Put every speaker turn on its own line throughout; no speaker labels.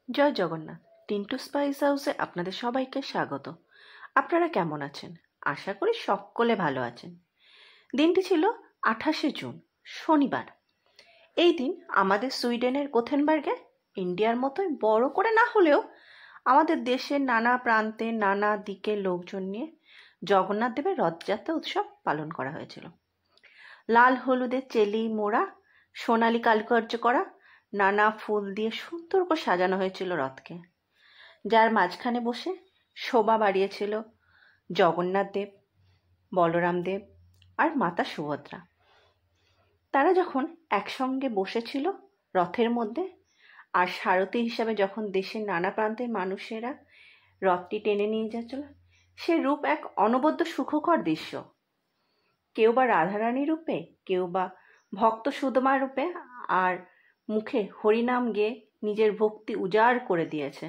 জয় Jagannath. Tintu spice হাউসে আপনাদের সবাইকে স্বাগত। আপনারা কেমন আছেন? আশা করি সকলে ভালো আছেন। দিনটি ছিল 28শে জুন, শনিবার। এই দিন আমাদের সুইডেনের গোথেনবার্গে ইন্ডিয়ার মতোই বড় করে না হলেও আমাদের দেশের নানা প্রান্তে নানা দিকে লোকজন নিয়ে জগন্নাথ দেবের রথযাত্রা উৎসব পালন করা হয়েছিল। লাল হলুদে চেলি মোড়া, সোনালি কারুকার্য করা নানা ফুল দিয়ে সুন্দর করে সাজানো হয়েছিল রথকে, যার মাঝখানে বসে শোভা বাড়িয়েছিল জগন্নাথ দেব, বলরাম দেব আর মাতা সুভদ্রা। তারা যখন একসঙ্গে বসেছিল রথের মধ্যে, আর সারথি হিসাবে যখন দেশের নানা প্রান্তের মানুষেরা রথটি টেনে নিয়ে যাচ্ছিল, সে রূপ এক অনবদ্য সুখকর দৃশ্য। কেউ বা রাধারানী রূপে, কেউ বা ভক্ত সুদমা রূপে, আর মুখে হরিনাম গেয়ে নিজের ভক্তি উজাড় করে দিয়েছে।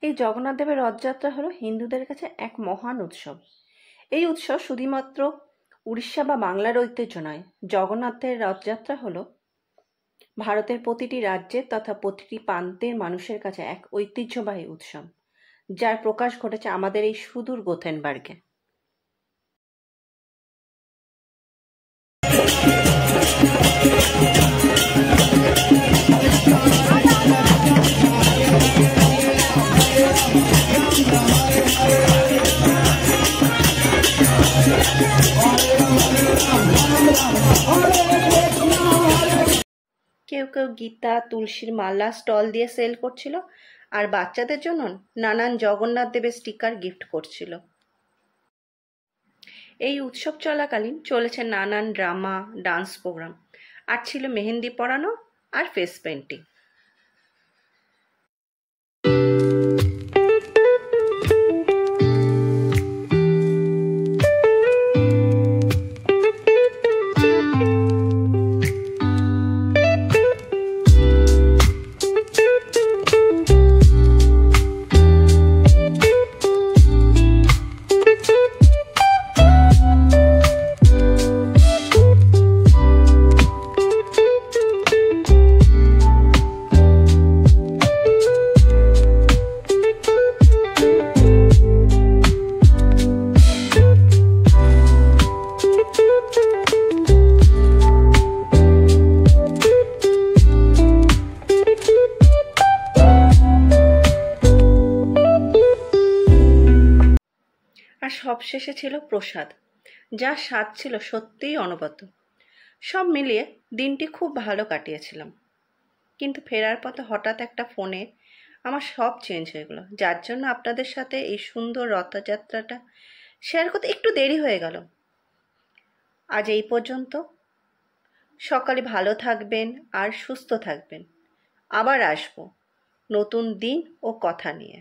এই জগন্নাথ দেবের রথযাত্রা হলো হিন্দুদের কাছে এক মহান উৎসব। এই উৎসব শুধুমাত্র উড়িষ্যা বা বাংলার ঐতিহ্য নয়। জগন্নাথের রথযাত্রা হলো ভারতের প্রতিটি রাজ্যের তথা প্রতিটি প্রান্তের মানুষের কাছে এক ঐতিহ্যবাহী উৎসব, যার প্রকাশ ঘটেছে আমাদের এই সুদূর গোথেনবার্গে। কেউ কেউ গীতা, তুলসীর মালা স্টল দিয়ে সেল করছিল, আর বাচ্চাদের জন্য নানান জগন্নাথ দেবের স্টিকার গিফট করছিল। এই উৎসব চলাকালীন চলেছে নানান ড্রামা, ডান্স প্রোগ্রাম, আর ছিল মেহেন্দি পরানো আর ফেস পেন্টিং। আর সবশেষে ছিল প্রসাদ, যার স্বাদ ছিল সত্যিই অনবদ্য। সব মিলিয়ে দিনটি খুব ভালো কাটিয়েছিলাম, কিন্তু ফেরার পথে হঠাৎ একটা ফোনে আমার সব চেঞ্জ হয়ে গেল, যার জন্য আপনাদের সাথে এই সুন্দর রথযাত্রাটা শেয়ার করতে একটু দেরি হয়ে গেল। আজ এই পর্যন্ত। সকালে ভালো থাকবেন আর সুস্থ থাকবেন। আবার আসবো নতুন দিন ও কথা নিয়ে।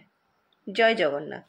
জয় জগন্নাথ।